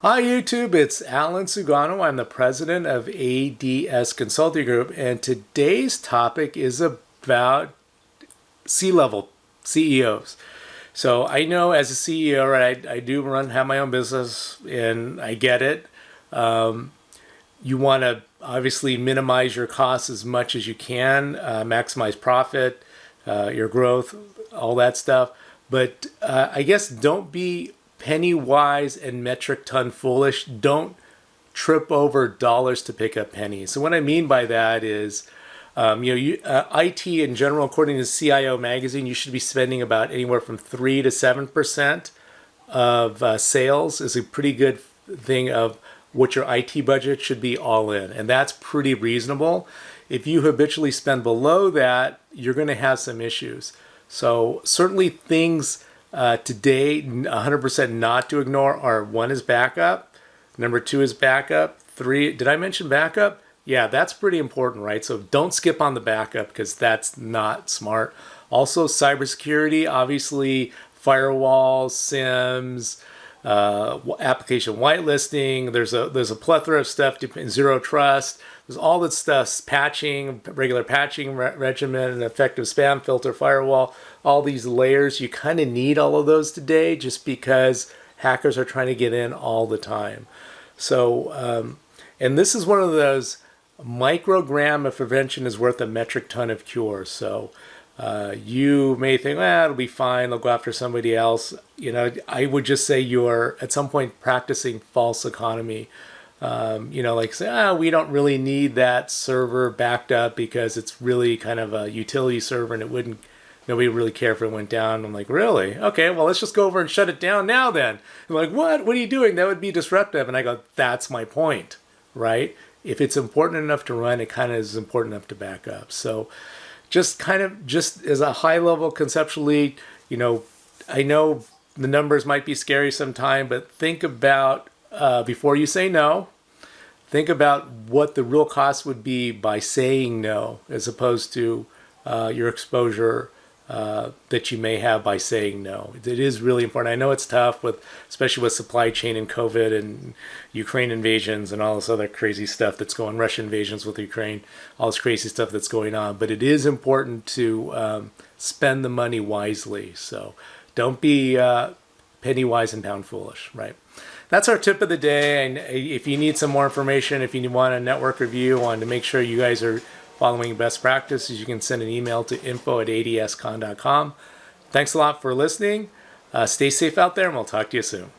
Hi YouTube, it's Alan Sugano. I'm the president of ADS Consulting Group, and today's topic is about C-level CEOs. So I know as a CEO, right, I do have my own business, and I get it. You want to obviously minimize your costs as much as you can, maximize profit, your growth, all that stuff. But I guess don't be penny wise and metric ton foolish. Don't trip over dollars to pick up pennies. So what I mean by that is, IT in general, according to CIO Magazine, you should be spending about anywhere from 3 to 7% of sales is a pretty good thing of what your IT budget should be all in. And that's pretty reasonable. If you habitually spend below that, you're going to have some issues. So certainly things today, 100% not to ignore are: one is backup, number two is backup, three, did I mention backup? Yeah, that's pretty important, right? So don't skip on the backup because that's not smart. Also, cybersecurity, obviously, firewalls, SIMs, application whitelisting. There's a plethora of stuff. Zero trust. There's all that stuff. Patching, regular patching regimen, an effective spam filter, firewall. All these layers. You kind of need all of those today, just because hackers are trying to get in all the time. So, and this is one of those microgram of prevention is worth a metric ton of cure. So. You may think, it'll be fine, they'll go after somebody else. I would just say you're at some point practicing false economy. Like say, we don't really need that server backed up because it's really kind of a utility server and nobody would really care if it went down. I'm like, really? Okay, well, let's just go over and shut it down now then. I'm like, what? What are you doing? That would be disruptive. And I go, that's my point, right? If it's important enough to run, it kind of is important enough to back up. So just as a high level conceptually, I know the numbers might be scary sometime, but think about, before you say no, think about what the real cost would be by saying no, as opposed to your exposure that you may have by saying no. It is really important. I know it's tough, especially with supply chain and COVID and Ukraine invasions and all this other crazy stuff that's going, Russian invasions with Ukraine, all this crazy stuff that's going on. But it is important to spend the money wisely. So don't be penny wise and pound foolish, right? That's our tip of the day. And if you need some more information, if you want a network review, want to make sure you guys are following best practices, you can send an email to info@adscon.com. Thanks a lot for listening. Stay safe out there, and we'll talk to you soon.